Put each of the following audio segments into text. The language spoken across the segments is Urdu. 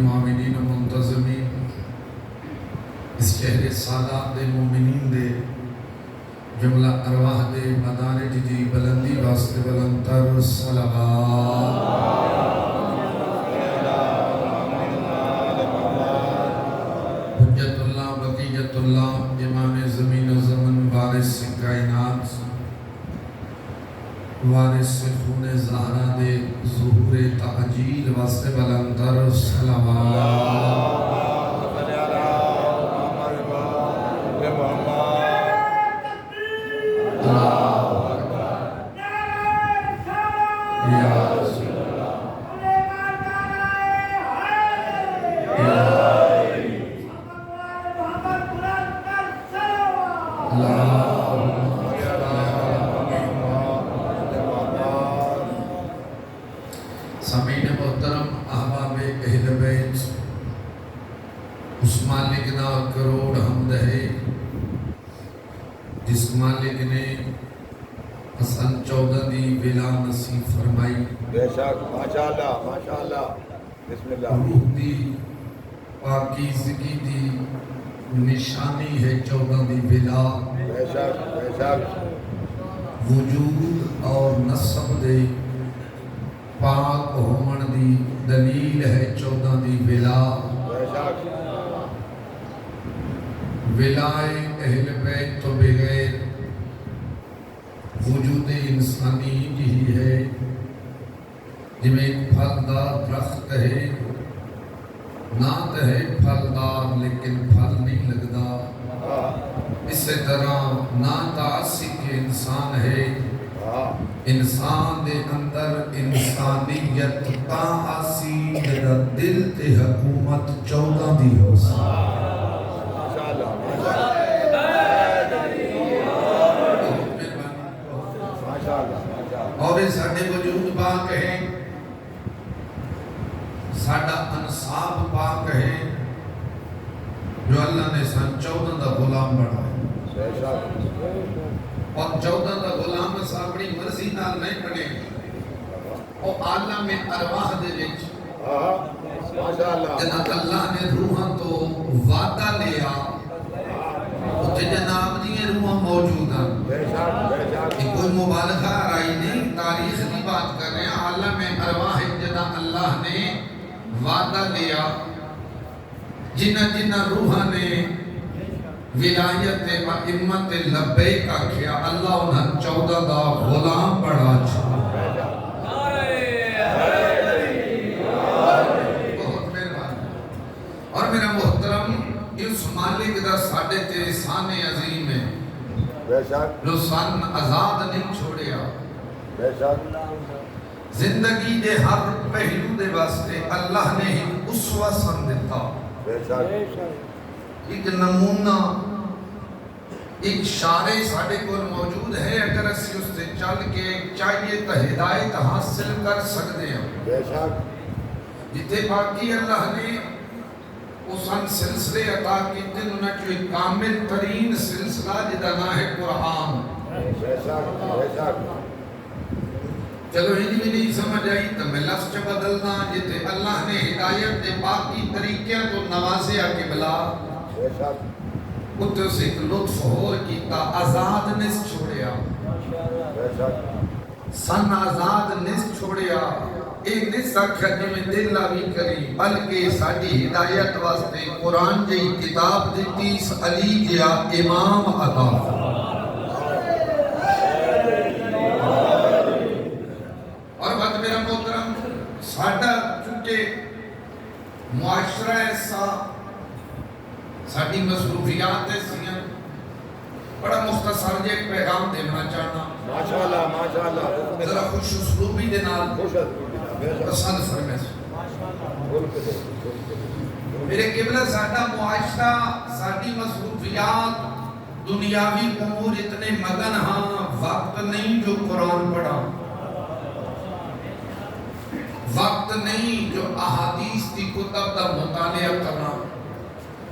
معاملین و منتظمین اس شہر سادات دے مومنین دے جملہ ارواح دے مدارج دی بلندی واسطے بلندتر صلوات حجت اللہ بقیت اللہ امام زمین و زمن وارث کائنات وارث خون زہرا دے ظہور تعجیل واسطے بلندتر صلوات سامعین محترم احباب اہل بیت اس مالک دا کروڑ حمد ہے جس مالک نے حسن 14 دی ولا نصیب فرمائی بے شک ماشاءاللہ بسم اللہ روح دی پاکیزگی دی نشانی ہے 14 دی ولا بے شک وجود اور نسب دے پاک ہومن دی دلیل ہے 14 دی ولا بے شک ولائے اہل بیت تو بغیر وجود انسانی یہی ہے جب ایک پھلدار درخت ہے نہ تو ہے پھلدار لیکن پھل نہیں لگتا اسی طرح نہ تعصب کے انسان ہے انسان دے اندر انسانیت تا آسی جدا دل تے حکومت 14 دی ہو سا اور اس ساڑھے وجود پاک ہے ساڑھا انصاب پاک ہے جو اللہ نے سن 14 دا غلام بڑھا اور 14 دا غلام اس اپنی مرضی نال نہیں بنے اور عالم ارواح دے وچ جناب اللہ نے روحاں تو وعدہ لیا اتنے جناب دی روحاں موجود ہیں کوئی مبالغہ رائی نہیں تاریخ کی بات کر رہے ہیں عالم ارواح جناب اللہ نے وعدہ لیا جنہ روحاں نے ولایت و امت لبیک کا کیا اللہ انہاں 14 دا غلام بڑھا چھا بہت مہربان اور میرا محترم اس مالک دا ساڑھے تے سان عظیم ہے جو سن آزاد نہیں چھوڑیا زندگی دے ہر پہلو دے واسطے اللہ نے ایک اسوہ سن دیتا ایک نمونہ ایک شارع ساڑھے کو موجود ہے اگر اسی اس سے چل کے چاہیے تو ہدایت حاصل کر سکتے ہیں جتے باقی اللہ نے اس ان سلسلے عطا کی دن انہیں جو ایک کامل ترین سلسلہ جدا نہ ہے قرآن چلو ہی نہیں سمجھ آئی تو میں لفظ چا بدلنا جتے اللہ نے ہدایت دے باقی طریقے تو نوازے آکے بلا اتنے سے ایک لطف ہو کیتا آزاد نس چھوڑیا سن آزاد نس چھوڑیا ایک نس آکھا جی میں دل آوی کری بلکہ ساڑھی ہدایت واسطے قرآن جی کتاب دیتی علی جیا امام عطا اور بات میرا محترم ساڑھا چونکہ معاشرہ ایسا ساڑھی مصروفیات ایسی ہیں بڑا مختصر جے پیغام دینا چاہنا ماشاءاللہ ذرا خوش اسلوبی دینال پسند فرمائے میرے قبلہ ساڑھا معاشرہ ساڑھی مصروفیات دنیاوی امور اتنے مگن ہاں وقت نہیں جو قرآن پڑھا وقت نہیں جو احادیث کی کتب دا مطالعہ کرنا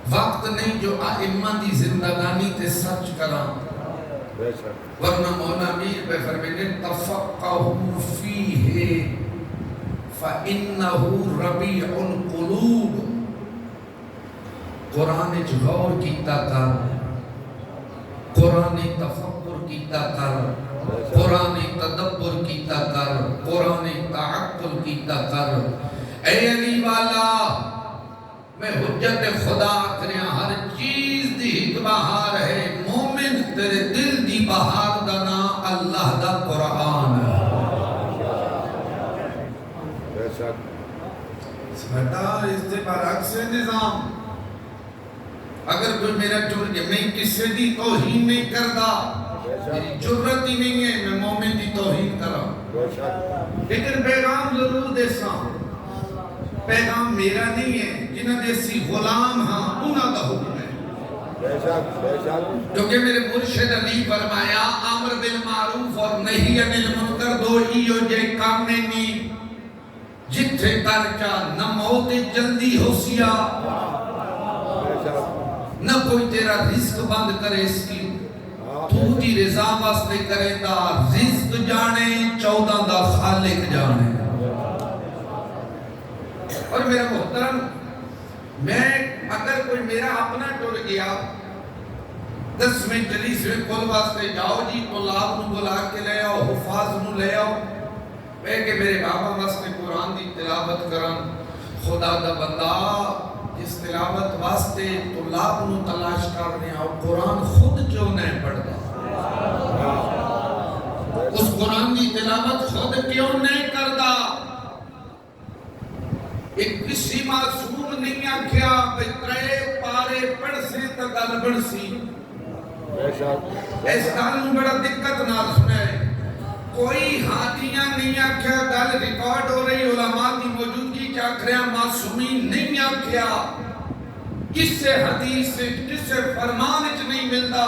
وقت نہیں جو ائمہ دی زندگانی تے سچ کرا ورنہ مولا امیر پہ فرمینے تفقہو فیہ فإنہو ربیع القلوب قرآن وچ غور کیتا کر، قرآن تفکر کیتا کر، قرآن تدبر کیتا کر، قرآن تعقل کیتا کر۔ اے علی والا میں حجت خدا کریا ہر چیز دی ایک بہار ہے، مومن تیرے دل دی بہار دا نام اللہ دا قرآن ہے۔ بے شک بیٹا اس سے برعکس ہے نظام۔ اگر کوئی میرا میں کسی دی توہین نہیں کرتا، میری جرت ہی نہیں ہے میں مومن دی توہین کرا، بے شک لیکن پیغام ضرور دیسا۔ پیغام میرا نہیں ہے، جنہاں دیسی غلام ہاں انہاں دا حکم ہے۔ بے شک بے شک جو کہ میرے مرشد علی فرمایا امر بالمعروف اور نہی عن المنکر دو ایو جے کام نہیں، جتھے کرچا نہ موت جلدی ہو سیا، بے شک نہ کوئی تیرا رزق بند کرے اس کی، تو دی رضا واسطے کرے دا رزق جانے 14 دا خالق جانے۔ اور میرا محترم میں اگر کوئی میرا اپنا ٹر گیا 10ویں جلیسویں کل واسطے جاؤ جی طلاب نو بلا کے لے آؤ، حفاظ نو لے آؤ، میں کہ میرے بابا واسطے قرآن دی تلاوت کرن، خدا دا بندہ جس تلاوت واسطے طلاب نو تلاش کرنے آؤ قرآن خود کیوں نہیں پڑھتا؟ اس قرآن دی تلاوت خود کیوں نہیں کرتا؟ ایک کسی معصوم نہیں آکھیا کہ 3 پارے پڑھ سے تا گل بڑھ سی۔ بے شک اس گل نوں بڑا دقت نال سنے، کوئی ہاتھیاں نہیں آکھیا، گل ریکارڈ ہو رہی علماء کی موجودگی چ آکھیا معصومین نہیں آکھیا، کس سے حدیث سے کس سے فرمان وچ نہیں ملتا۔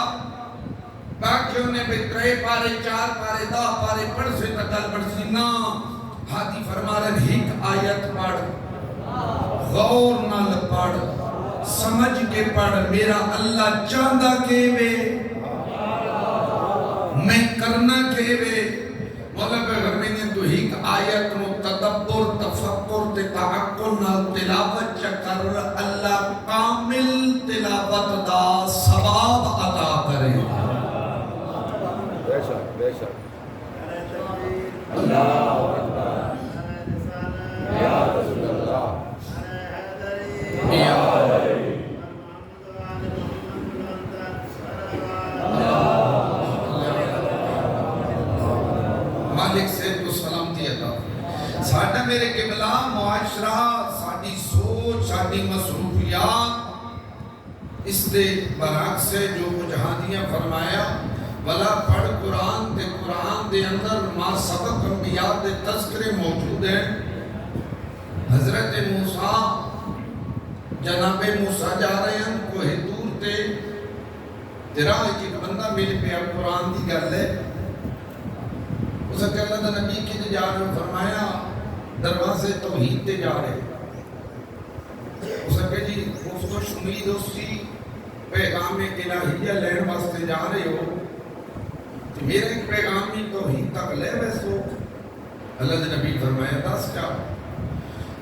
باقیوں نے بھی 3 پارے 4 پارے 10 پارے پڑھ سے تا گل بڑھ سی، نا ہاتھی فرما رہے ایک آیت پڑھ، غور نال پڑھ، سمجھ کے پڑھ، میرا اللہ چاہتا کہ میں کرنا کہ مولا پیغمبر نے تو ایک آیت نو تدبر تفکر تے تعقل نال تلاوت کر، اللہ کامل تلاوت دا ثواب عطا کرے۔ بے شک بے شک اللہ یا رسول اللہ مالک سے تو سلامتی عطا۔ ساڈا میرے قبلہ معاشرہ، ساڈی سوچ، ساڈی مصروفیات اس دے برعکس ہے جو کچھ ہادیاں فرمایا، ولا پڑھ قرآن تے قرآن دے اندر ما سبق انبیاء دے تذکرے موجود ہیں۔ حضرت موسیٰ جناب موسیٰ جا رہے ہیں کوہ طور تے، راہ ایک بندہ مل پیا قرآن دی گل ہے، اس نے اللہ دا نبی کی جا رہے ہیں، فرمایا دروازے توحید تے جا رہے، اس نے کہا جی گفت و شمید اسی پیغام الہیہ لین واسطے جا رہے ہو، تو میرا ایک پیغام ہی توحید تک لے ویسو۔ اللہ دا نبی فرمایا دس کیا؟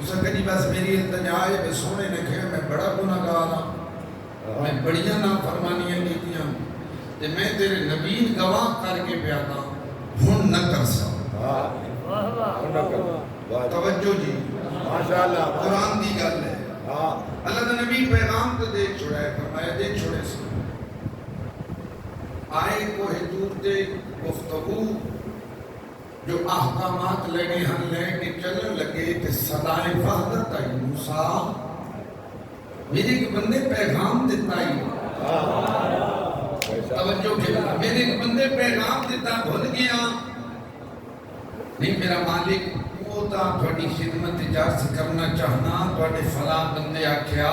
اس نے کہا جی بس میری التجا ہے، میں سونے نے کہا میں بڑا گناہگار ہاں، میں بڑیاں نافرمانیاں کیتیاں، تے میں تیرے نبی گواہ کر کے پیا تھا، ہن نہ کر سا۔ توجہ جی، ماشاءاللہ قرآن دی گل ہے۔ اللہ دا نبی پیغام تو دیکھ چھوڑا ہے، فرمایا دیکھ چھوڑے سے آئے کوہ طور تے گفتگو جو احکامات لگے ہن لے کے چلن لگے کہ صدائے وحدت آئی، موسیٰ میرے ایک بندے پیغام دیتا ہی، توجہ کیا میرے ایک بندے پیغام دیتا بھول گیا نہیں، میرا مالک وہ تا تھوڑی خدمت اجازت کرنا چاہنا، تھوڑے فلاں بندے آکھیا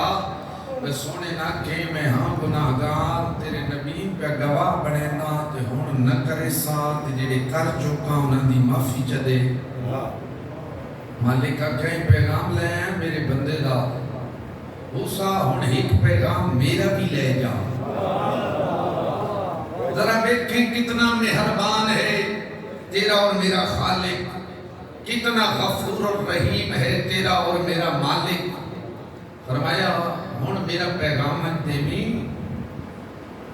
میں سونے نہ کہ میں ہاں گناہگار تیرے نبی پہ گواہ بنے نا، تے ہون نہ کرے ساتھ جڑے کر چکا انہاں دی معافی چدے۔ مالک کہیں پیغام لے ہیں میرے بندے دا، موسیٰ ہون ایک پیغام میرا بھی لے جا، ذرا دیکھیں کتنا مہربان ہے تیرا اور میرا خالق، کتنا غفور اور رحیم ہے تیرا اور میرا مالک۔ فرمایا ہن میرا پیغام ہے تیمی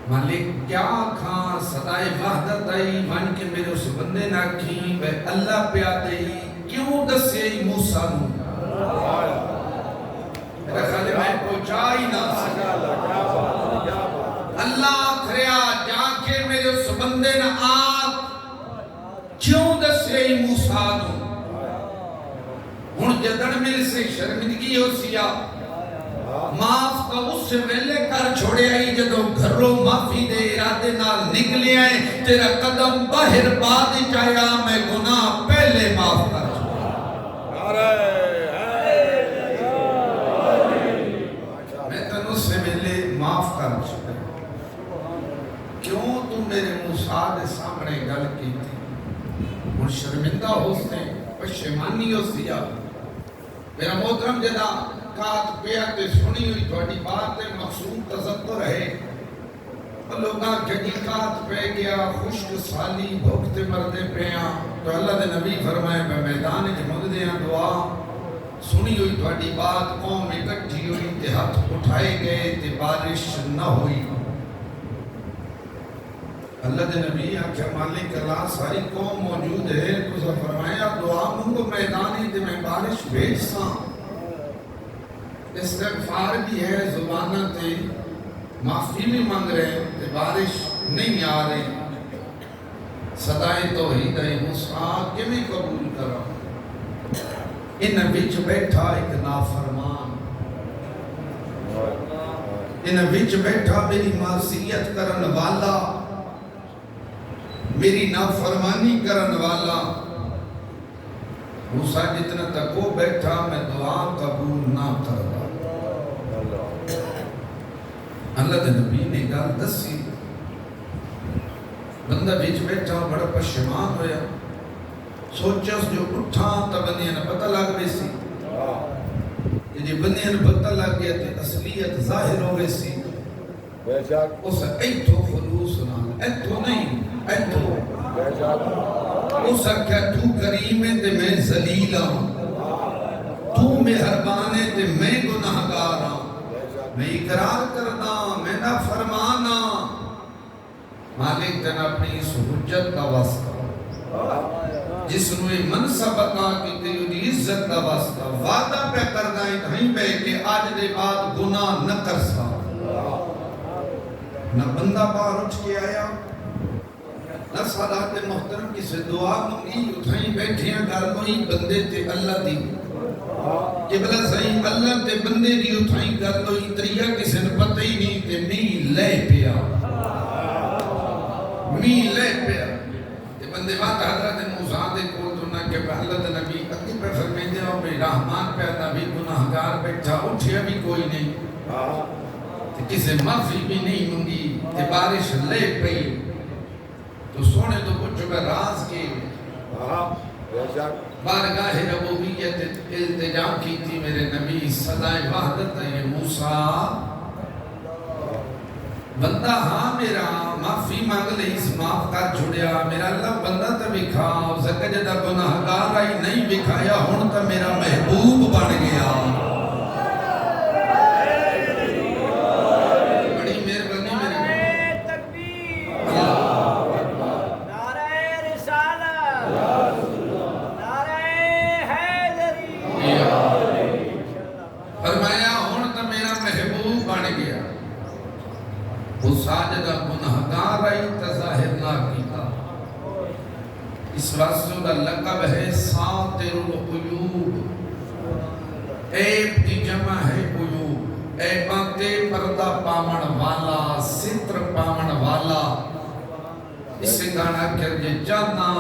مالک کیا کھاں صدائے وحدت آئی من کے میرے اس بندے نہ کھیں بے اللہ پہ آتے ہی کیوں دسے ہی موسیٰ نو میرا خیال میں پہنچا ہی نہ اللہ کھریا جا کے میرے اس بندے نہ آپ کیوں دسے ہی موسیٰ نو ہن جدن میرے سے شرمندگی ہو سیا معاف کا اس سے ویلے کر چھوڑے آئی جدو گھروں معافی دے ارادے نال نکلے آئے تیرا قدم باہر بعد چاہیا میں گناہ پہلے معاف کر چھوڑا میں تن اس سے ویلے معاف کر چھوڑا کیوں تو میرے موسیٰ دے سامنے گل کی تھی اور شرمندہ ہو سے پشیمانی ہو سیا میرا محترم جدا کات پیاتے سنی ہوئی تھوڑی بات مقصود تذکر ہے لوگاں جگی کات پہ گیا خشک سالی بھوکتے مردے پیاں تو اللہ دے نبی فرمائے میں میدان جمد دیاں دعا سنی ہوئی تھوڑی بات قوم اکٹھی ہوئی تے ہاتھ اٹھائے گئے تے بارش نہ ہوئی اللہ دے نبی آکھا مالک اللہ ساری قوم موجود ہے تو فرمایا دعا منگو میدانی تے میں بارش بھیج ساں استغفار بھی ہے زبانہ تے معافی بھی مانگ رہے تے بارش نہیں آ رہی صدائے توحید ہے موسیٰ کمی قبول کرا ان وچ بیٹھا ایک نافرمان ان وچ بیٹھا میری معصیت کرن والا میری نافرمانی کرن والا موسیٰ جتنا تک وہ بیٹھا میں دعا قبول نہ کرتا اللہ دے نبی نے گل دسی بندہ بیچ بیٹھا بڑا پشیمان ہویا سوچا اس جو اٹھا تا بندیاں نے پتہ لگ گئی سی کہ جی بندیاں نے پتہ لگ گیا تے اصلیت ظاہر ہو گئی سی اس ایتھو خلوص نال ایتھو نہیں ایتھو اس کیا تو کریم ہے تے میں ذلیل ہوں تو مہربان ہے تے میں گناہگار ہوں میں اقرار کرنا میں نہ فرمانا مالک تن اپنی اس حجت کا واسطہ جس نے منصب عطا کی تیری عزت کا واسطہ وعدہ پہ کرنا ہے کہیں پہ کہ آج دے بعد گناہ نہ کر سا نہ بندہ باہر اٹھ کے آیا نہ سادات محترم کی سے دعا منگی اتھائیں بیٹھے ہیں گھر کوئی بندے تے اللہ دی قبلہ صحیح اللہ تے بندے دی اتھائیں کر لو اتریا کسی نے پتہ ہی نہیں تے می لے پیا تے بندے بات حضرت موسیٰ دے کول تو نہ کہ اللہ تے نبی اکی پہ فرمین دے اور میری رحمان پہ نبی گناہگار بیٹھا اٹھیا بھی کوئی نہیں تے کسی معافی بھی نہیں منگی تے بارش لے پئی تو سونے تو کچھ میں راز کے بارگاہ ربوبیت التجا کی تھی میرے نبی صدائے وحدت ہے موسیٰ بندہ ہاں میرا معافی مانگ لئی اس معاف کر چھوڑیا میرا اللہ بندہ تا بکھا زکر جدہ گناہگار آئی نہیں بکھایا ہون تا میرا محبوب بن گیا بڑی مہربانی میرے تکبیر نعرہ رسالہ نعرہ حیدری فرمایا ہون تا میرا محبوب بن گیا وہ ساجدہ گناہگار آئی تظاہر نہ کیتا اس واسطے دا لقب ہے ساتر العیوب عیب کی جمع ہے عیوب عیباتے پردہ پامن والا ستر پامن والا اس سے گانا کر جے جانا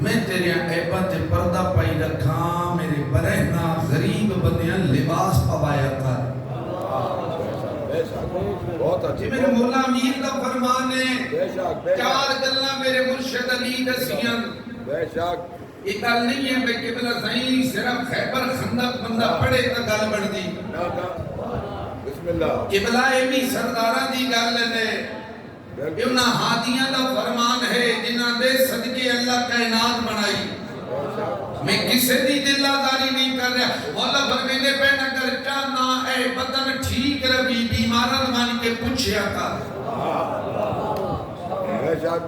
میں تیرے عیباتے پردہ پائی رکھا میرے برہنا غریب بندیاں لباس پوایا کر جی میرے مولا امیر کا فرمان ہے چار گلنا میرے مرشد علی دسیاں یہ گل نہیں ہے کہ قبلہ صحیح صرف خیبر خندق بندہ پڑے تا گل بڑھ دی قبلہ ایمی سردارہ دی گل نے انہاں ہادیاں دا فرمان ہے جنہاں دے صدقے اللہ کائنات بنائی میں کسے دی دل آزاری نہیں کر رہا مولا فرمینے پہ نگر چاہنا اے بدن ٹھیک کے پوچھیا کر بے شک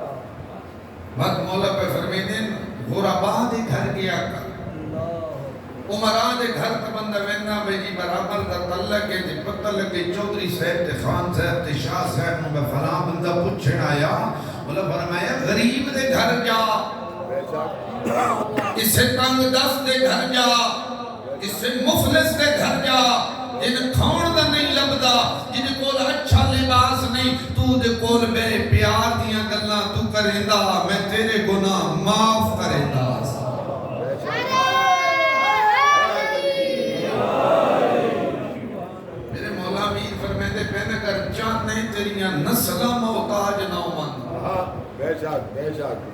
بات مولا پہ فرمیدیں غربا دے گھر گیا کر عمرہ دے گھر تا بندہ وینا بے جی برابر دا تعلق ہے تے پتہ لگے چودھری صاحب تے خان صاحب تے شاہ صاحب نو میں فلاں بندہ پوچھن آیا مولا فرمایا غریب دے گھر جا بے شک کسے تنگ دست دے گھر جا کسے مفلس دے گھر جا جن کھاؤن دا نہیں لبدا جن کول اچھا لباس نہیں تو دے کول میرے پیار دیاں گلاں تو کریندا میں تیرے گناہ معاف کریندا میرے مولا امیر فرمیندے پہنے کر چاند نہیں تیریاں نسلہ محتاج نہ من بے شک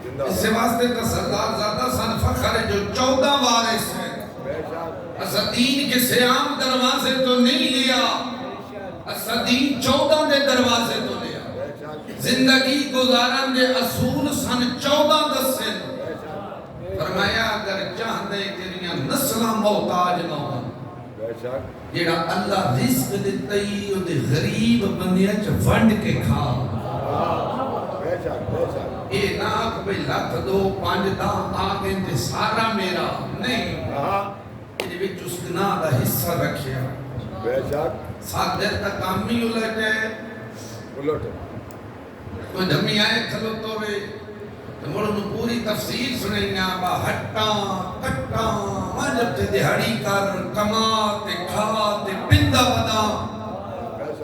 زندہ اس سے واسطے کا سردار زیادہ سن فخر ہے جو 14 وارث ہیں بے شک اسدین کے سیام دروازے تو نہیں لیا اسدین 14 دے دروازے تو لیا بے شک زندگی گزارن دے اصول سن 14 دسے فرمایا اگر چاہتے تیریاں نسلہ محتاج نہ ہوں بے شک جیڑا اللہ رزق دیتائی او دے غریب بندیاں چ ونڈ کے کھا بے شک اے ناک بھئی لکھ دو 5 دام آگے تے سارا میرا نہیں یہ بھی اس گناہ دا حصہ رکھیا بے شک ساتھ دیر تک کامی الٹے الٹ کوئی دھمی آئے کھلوتو ہوئے تو مڑوں پوری تفسیر سنیں با ہٹاں کٹاں مجب تے دہاڑی کر کما تے کھا تے پندہ بدا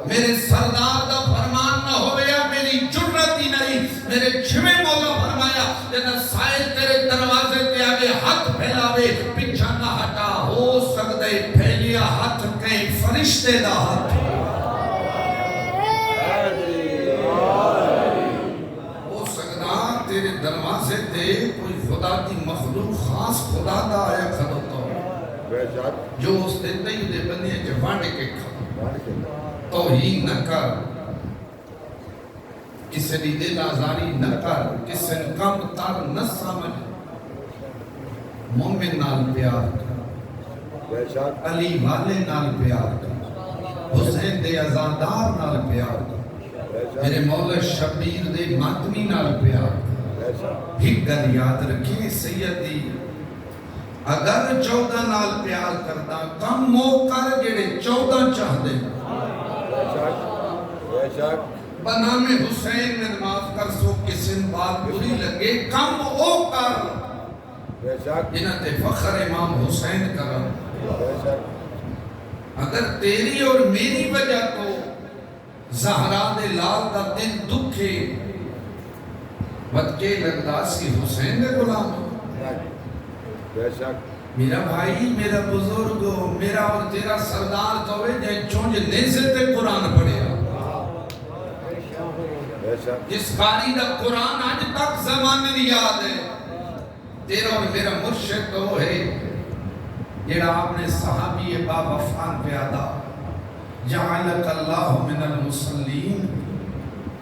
میرے سردار دا فرمان نہ ہویا میری جرت ہی نہیں میرے چھویں مولا فرمایا جنہ سائل تیرے دروازے تے آگے ہاتھ پھیلاوے پچھا نہ ہٹا ہو سکتے پھیلیا ہاتھ کہیں فرشتے دا ہاتھ ہو سکتا تیرے دروازے تے کوئی خدا دی مخلوق خاص خدا دا آیا کھلوتا ہو بے شک جو اس دیتے ہی دے بندے جوان کے کھا توہین نہ کر کسی دی دل آزاری نہ کر کسی کم تر نہ سمجھ مومن نال پیار کر بے شک علی والے نال پیار کر حسین دے ازادار نال پیار کر میرے مولا شبیر دے ماتمی نال پیار کر بے شک ایک گل یاد رکھیں سیدی اگر 14 نال پیار کرتا کم موقع جڑے 14 چاہ دے بے شک بنام حسین میں معاف کر سو کسی بات بری لگے کم او کر بے شک جنہ تے فخر امام حسین کرم بے شک اگر تیری اور میری وجہ تو زہرا دے لال دا دل دکھے بدکے لگدا سی حسین دے غلام بے شک میرا بھائی میرا بزرگ میرا اور تیرا سردار تو ہے جائے چونج نیزے تے قرآن پڑھیا بے شک جس قاری دا قرآن آج تک زمانے دی یاد ہے تیرا اور میرا مرشد تو ہے جیڑا آپ نے صحابی با وفان پیادا جعلک اللہ من المسلین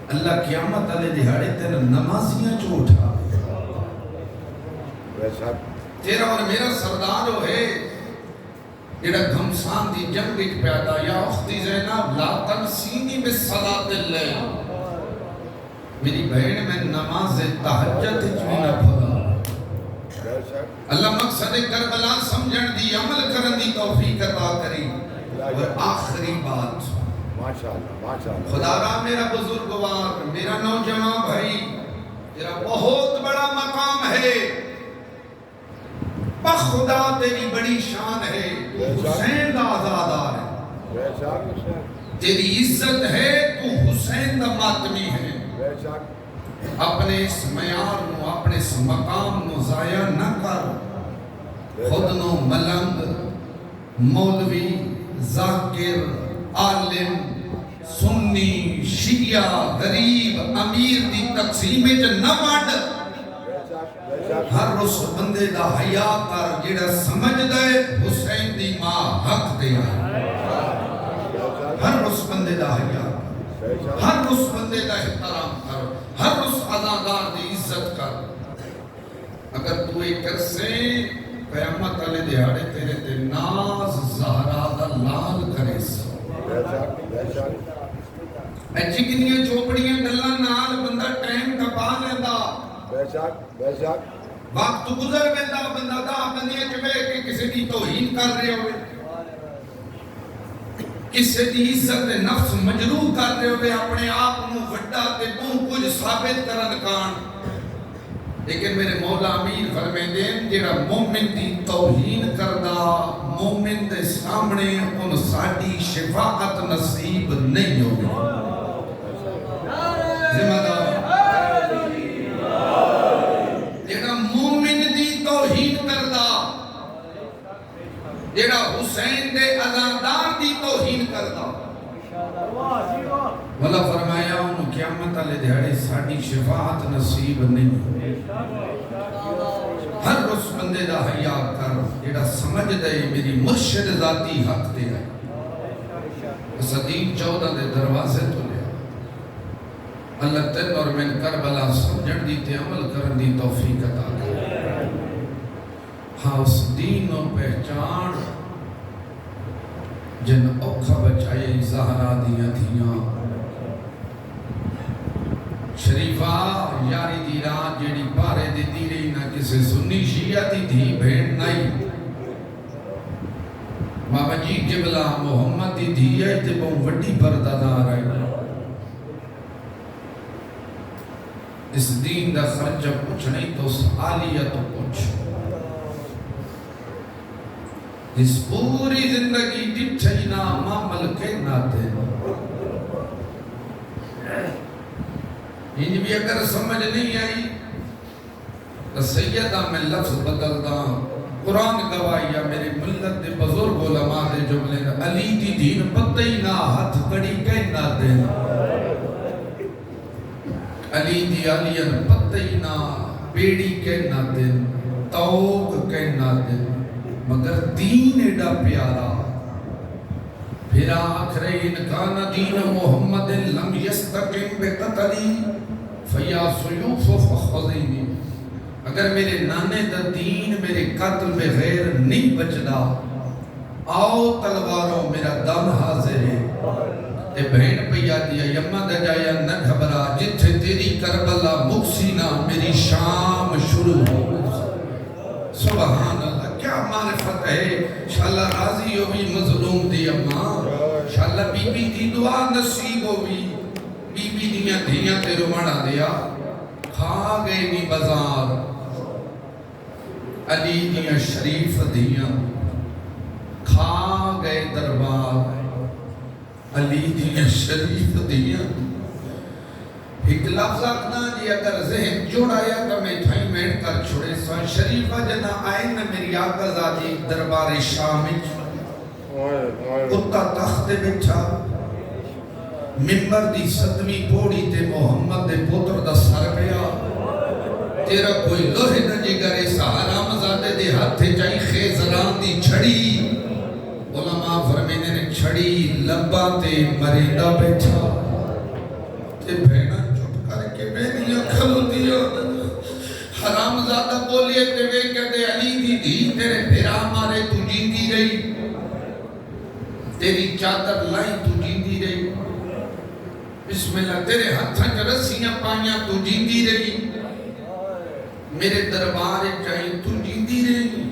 اللہ قیامت علیہ دہاڑے تیرا نمازیاں جو اٹھا بے شک تیرا اور میرا سردار ہے جیڑا گھمسان دی جنگ ایک پیادا یا اختی زینب لا تنسینی بالصلاة اللہ میری بہن میں نماز تہجد جوینا بھلا بے شک اللہ مقصد کربلا سمجھن دی عمل کرن دی توفیق عطا کری اور آخری بات ماشاءاللہ خدا را میرا بزرگوار میرا نوجوان بھائی تیرا بہت بڑا مقام ہے بخدا تیری بڑی شان ہے حسین دا آزادار ہے بے شک تیری عزت ہے تو حسین دا ماتمی ہے بے شک اپنے اس معیار نو اپنے اس مقام نو ضائع نہ کر خود نو ملنگ مولوی ذاکر عالم سنی شیعہ غریب امیر دی تقسیم وچ نہ وڈ ہر اس بندے دا حیا کر جڑا سمجھ دے حسین دی ماں حق دے ہر اس بندے دا حیا ہر اس بندے دا احترام کر ہر اس عزادار دی عزت کر اگر تو ایک کرسے قیامت علی دیہاڑے تیرے تے ناز زہرا دا لال کرے سو بے شک بے شک چکنیاں چوپڑیاں گلاں نال بندہ ٹائم ٹپا لیندا بے شک بے شک وقت گزر ویندا بندہ دا بندیاں چ بیٹھ کے کسی دی توہین کر رہے ہوئے کسی دی عزت نفس مجروح کر رہے ہوئے اپنے آپ کو وڈا تے بہت کچھ ثابت کرن کان لیکن میرے مولا امیر فرمیندے جڑا مومن دی توہین کردا مومن دے سامنے ان ساڈی شفاعت نصیب نہیں ہوگی ذمہ دار جڑا مومن دی توہین کردا جڑا حسین دے عزادار دی توہین کردا والا فرمایا انہوں قیامت والے دیہڑے ساڈی شفاعت نصیب نہیں ہر اس بندے دا حیا کر جڑا سمجھ دے میری مرشد ذاتی حق تے ہے صدیق 14 دے دروازے تو لیا اللہ تن اور من کربلا سمجھن دی تے عمل کرن دی توفیق عطا کرے ہاں اس دین و پہچان جن اوکھا بچائے زہرا دیاں تھیاں شریفہ یاری دی رات جیڑی پارے دی دی رہی نہ کسے سنی شیعہ دی دھی بھیڑ نہیں بابا جی قبلہ محمد دی دھی ہے تے بہت وڈی پردادار ہے اس دین دا خرچہ کچھ نہیں تو اس آلیہ تو کچھ اس پوری زندگی ڈٹھئی نا معمل کے ناتے ان بھی اگر سمجھ نہیں آئی تو سیدہ میں لفظ بدلدا قرآن گواہیا میرے ملت دے بزرگ علماء دے جملے علی دی دین پتہ ہی نہ ہاتھ کڑی کہنا دے علی دی علین پتہ ہی نہ پیڑی کہنا دے توق کہنا دے مگر دین ایڈا پیارا پھر آخر انکان دین محمد لم یستقیم بقتلی فیا سیوف فخذینی اگر میرے نانے دا دین میرے قتل بغیر نہیں بچدا آؤ تلواروں میرا دم حاضر ہے تے بہن پیا دیا یمہ دا جایا نہ گھبرا جتھے تیری کربلا مکسینا میری شام شروع ہو سبحان اللہ کیا معرفت ہے شاءاللہ راضی ہوئی مظلوم دی اماں شاءاللہ بی بی دی دعا نصیب ہوئی بی بی دیاں دھیاں تے رومڑا دیا کھا گئے نی بازار علی دیاں شریف دیاں کھا گئے دربار علی دیاں شریف دیاں ایک لفظ اپنا جی اگر ذہن جوڑایا تو میں تھائی میڈ کر چھوڑے سوان شریفہ جنا آئین میری آقا ذاتی دربار شامچ کتا تخت بچھا ممبر دی ستویں پوڑی تے محمد دے پوتر دا سر پیا تیرا کوئی لوہے نہ جگرے سہارا مزادے دے ہاتھے چاہی خیزران دی چھڑی علماء فرمینے نے چھڑی لبا تے مریدہ بیٹھا تے بھینا کہ میری اکھل دیا حرام زادہ بولیے تے وے کہتے علی دی دی تیرے پھرا مارے تو جیندی رہی تیری چادر لائی تو جیندی رہی بسم اللہ تیرے ہتھاں چ رسیاں پائیاں تو جیندی رہی میرے دربار چاہی تو جیندی رہی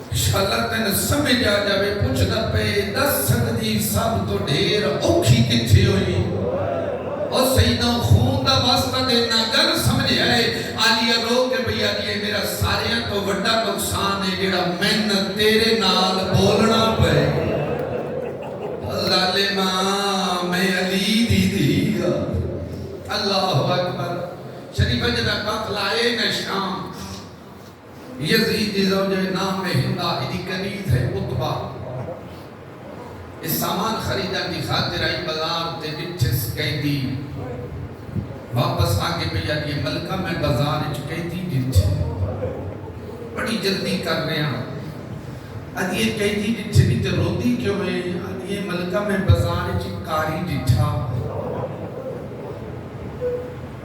انشاءاللہ تین سمجھ آ جاوے پوچھ نہ پہ دس سکتی سب تو ڈھیر اوکھی کتھے ہوئی اور سیدہ خون دا واسطہ دینا گر سمجھے ہے آلیہ رو کے بھئی آلیہ میرا ساریاں تو وڈا نقصان ہے جڑا میں تیرے نال بولنا پہ ظالمہ میں علی دی دیا اللہ اکبر شریفہ جنہ قتل آئے نہ شام یزید زوجہ نام ہندہ ادھی کنید ہے عطبہ اس سامان خریدہ کی خاطر آئی بازار تے بچھس کہہ دی واپس آگے بھئی یہ ملکہ میں بازار اچھ کہہ دی جتھے بڑی جلدی کر رہے ہیں اد یہ کہہ دی جتھے بھی تے روتی کیوں ہے اد یہ ملکہ میں بازار اچھ کاری جتھا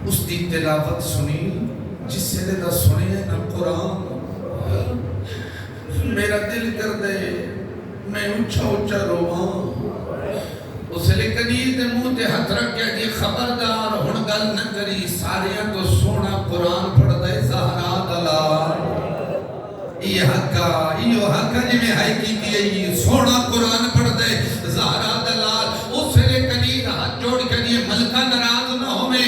اس دی تلاوت سنی جس سے لے دا سنے ہے نا قرآن میرا دل کر دے میں اچھا اچھا رواں لیے کنیز دے منہ تے ہتھ رکھ کے دی خبردار ہن گل نہ کری ساریاں تو سونا قرآن پڑھ دے زہرا دلال یہ حقا جی میں ہائی کی تھی سونا قرآن پڑھ دے زہرا دلال اس لیے کنیز ہاتھ جوڑ کے دی ملکہ ناراض نہ ہوئے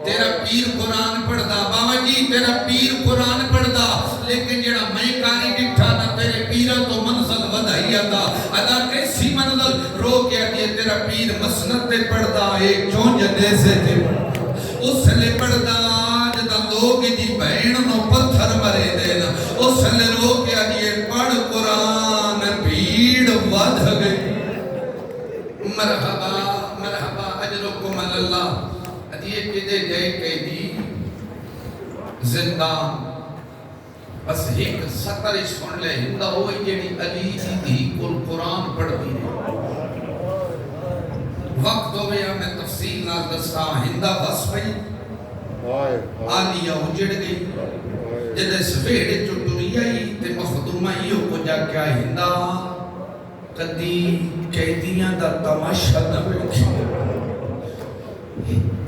تیرا پیر قرآن پڑھ دا بابا جی تیرا پیر قرآن پڑھ دا لیکن جڑا میں کاری ڈٹھا نہ تیرے پیرہ تو منزل ودھائی آتا ادا کیسی منزل رو کے آگے تیرا پیر مسند تے پڑھ دا ایک چون جنے سے تے اس لے پڑھ دا جدا لوگ دی بہن نو پتھر مرے دینا اس لے رو کے آگے پڑھ قرآن بھیڑ ودھ گئی مرحبا مرحبا اجرکم اللہ یہ کدے گئے قیدی زندان بس ایک سطر سن لے ہندہ ہوئی جڑی علی دی کل قرآن پڑھ دی وقت ہو گیا میں تفصیل نہ دستا ہندہ بس پئی آلیہ اجڑ گئی جدے سویڑ چٹوری آئی تے مخدومہ یہ کو جا کیا ہندہ کدی قیدیاں دا تماشا نہ بیٹھی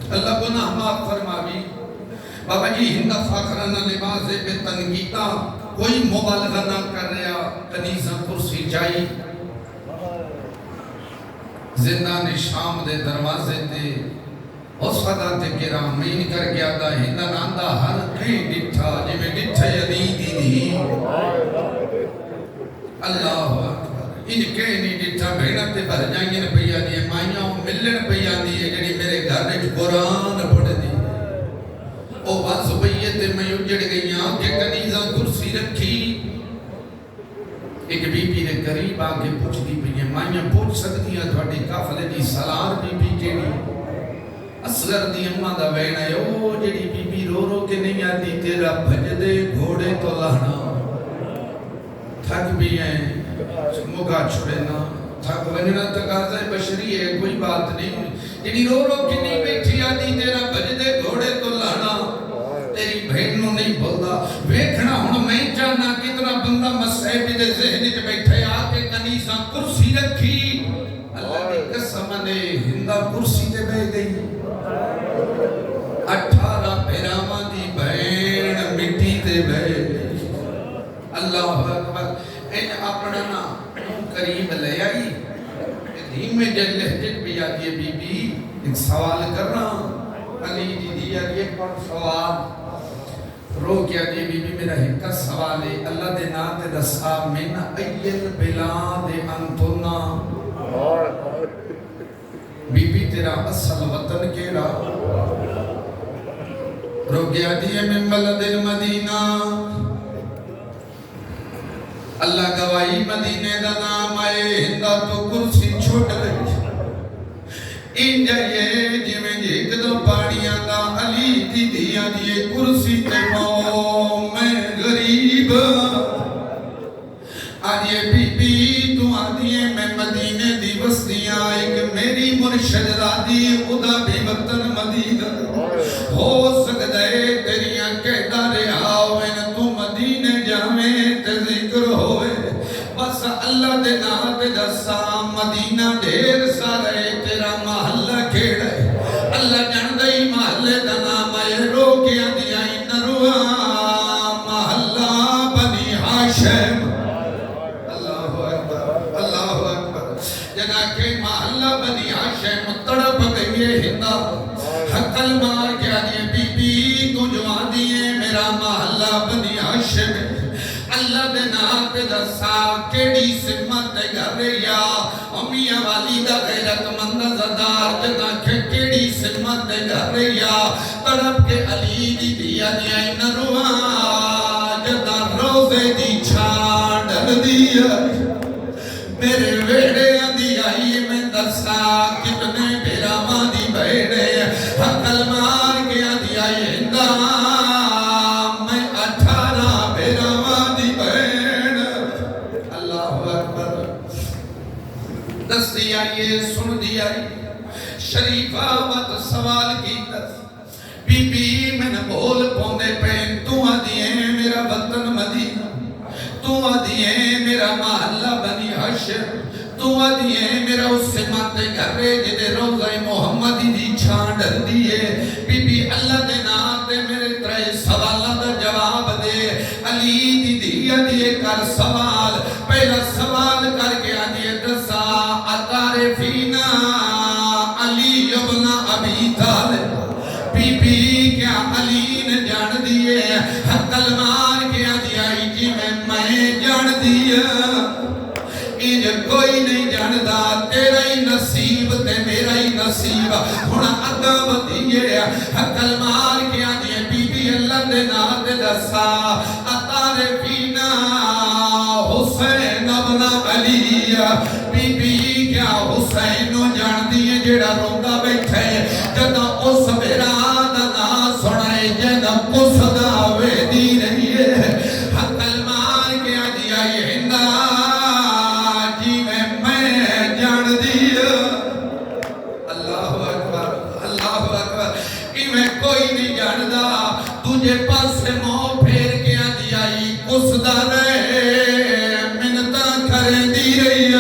اللہ گناہ معاف فرماوی بابا جی ہندہ فاخرانہ لباس بے تنگیتا کوئی مبالغہ نہ کر رہا کنیزہ کرسی جائی زندان شام دے دروازے تے اس فضا تے کرامین کر گیا دا ہندہ ناندہ ہر کئی ڈٹھا جی میں ڈٹھا یدیدی دی اللہ اکبر ان کے نہیں ڈٹھا بھیڑا تے بھر جائیں گے پہیا دیئے مائیاں ملن پہیا دیئے جڑی میرے گھر نے قرآن پڑھ دی او بات سبھئیے تے میں اجڑ گئیاں کہ کنیزہ کرسی رکھی ایک بی بی نے قریب آگے پوچھ دی پہیا مائیاں پوچھ سکتی ہیں تھوڑی کافلے دی سالار بی بی کیڑی اصغر دی اممہ دا بین ہے او جڑی بی بی رو رو کے نہیں آتی تیرا بھج دے گھوڑے تو لہنا تھک بھی ہیں مگا چھوڑنا تھک وننا تقاضہ بشری ہے کوئی بات نہیں جنہی رو رو کی نہیں بیٹھی آدھی تیرا بجدے گھوڑے تو لانا تیری بہنوں نہیں بولدا ویکھنا ہن میں جانا کتنا بندہ مسئلے دے ذہن وچ بیٹھے آ کے کنیزہ کرسی رکھی اللہ دی قسم نے ہندہ کرسی تے بیٹھ گئی 18 پیراواں دی بہن مٹی تے بیٹھ گئی اللہ اکبر این اپنا نا قریب لے آئی دھیم میں جل لہجت بھی آتی ہے بی بی ایک سوال کر رہا علی جی دیا یہ پر سوال رو کیا جی بی بی میرا ہکا سوال ہے اللہ دے نات دسا من ایل بلاد انتنا بی بی تیرا اصل وطن کیڑا رو کیا جی من بلد المدینہ اللہ گواہی مدینے دا نام آئے ہندہ تو کرسی چھوٹ گئی انجا یہ جی میں ایک دو پاڑیاں دا علی دی دیا دیئے کرسی تے پاؤ میں غریب آج یہ بی بی تو آدھیے میں مدینے دی بستیاں ایک میری مرشد دادی خدا بھی وطن مدینہ ہو سکتے تیریاں کہتا رہا ہوئے تو مدینے جامعے تے ذکر ہوئے بس اللہ دے نات دسا مدینہ ڈھیر سارے تیرا محلہ کھیڑے اللہ جان دئی محلے دا نام آئے رو کیا دیا نروہ محلہ بنی ہاشم جنا کے محلہ بنی ہاشم تڑپ گئیے ہندہ حقل مار کیا دیئے بی بی تو جو آدھیے میرا محلہ بنی ہاشم اللہ دے نات دسا کیڑی سمت گھر یا امیہ والیدہ غیرت مند زدار جنا کے کیڑی سمت گھر یا تڑپ کے علی دی دیا دیا نروہ جدا روزے دی چھاڑ دیا میرے ویڑے اندھی آئی میں دسا کتنے بیراما دی بیڑے حقل مار کے اندھی آئی ہندہ میں 18 بیراما دی بیڑ اللہ اکبر دس دی آئیے سن دی آئی شریفہ وقت سوال کی دس بی بی میں نے بول پوندے پین تو آدھیے میرا وطن مدینہ تو آدھیے میرا محلہ بنی حشر تو تو آدھیے میرا اس سے ماتے گھر رے جدے روزہ محمدی دی چھان ڈر دیئے بی بی اللہ دے ناتے میرے ترے سوالہ دا جواب دے علی دی دیا دیئے کر سوال پہلا سوال کر کے آدھیے دسا اتارے فینا علی ابن ابی طالب بی بی کیا علی نے جان دیئے حقل مار کے آدھیا جی میں جان دیا کوئی نہیں جاندہ تیرا ہی نصیب تے میرا ہی نصیب ہونا اگا بدیئے حقل مار کے آدھیے بی بی اللہ دے نات دسا اتارے فینا حسین ابن علی بی بی کیا حسین جان دیئے جیڑا روندہ بیٹھے جدہ اس میرا نا سنائے جنہ قصدہ وے دی رہی ہے حقل مار کے آدھیا یہ ہندہ کوئی نہیں جاندہ تجھے پاس سے مو پھیر کے آدھیائی قصدہ رہے منتہ کریں دی رہی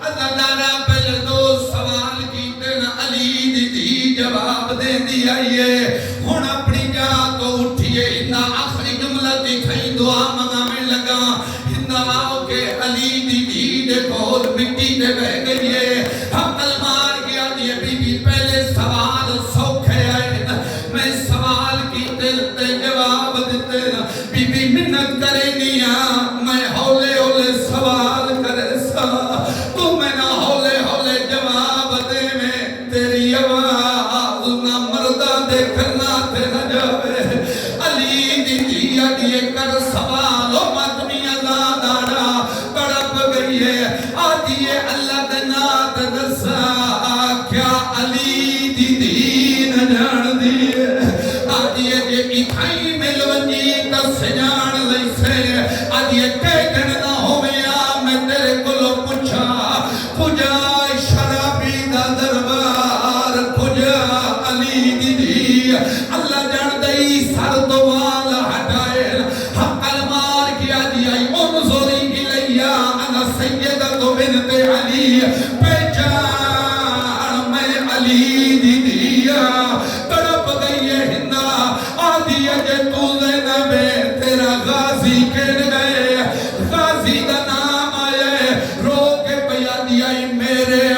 اللہ دارا پہلے دو سوال کی تین علی دی جواب دے دیا یہ ہون اپنی جا تو اٹھئے ہندہ آخری جملہ دکھائی دعا منگا میں لگا ہندہ آؤ کے علی دی دے کھول مٹی دے بہ گئی ہے ہم تلمار کیا دیئے بی بی پہلے سوال سوکھے آئے میں سوال کی دل تے جواب دیتے بی بی منت کرے نیا میں ہولے ہولے سوال کرے سا تو میں نہ ہولے ہولے جواب دے میں تیری آواز نہ مردہ دے کرنا تے نہ جاوے علی دی دیا دیئے کر سوال و مدنی آزاد آرہا تڑپ گئی ہے آدھیے اللہ دنات دسا کیا علی دی دین جان دیئے آدھیے جے اٹھائی ملونی کس جان لئی سے آدھیے ٹیکن نہ ہویا میں تیرے کلو پچھا کجا شرابی دا دربار کجا علی دی دی اللہ جان دئی سر دوال ہٹائے حقل مار کیا دیا انظری الیا انا سیدت بنت علی پہچان میں علی دی دیا تڑپ گئی ہندہ آدھی اجے تو زینب تیرا غازی کہن گئے غازی دا نام آئے رو کے پیا دیا میرے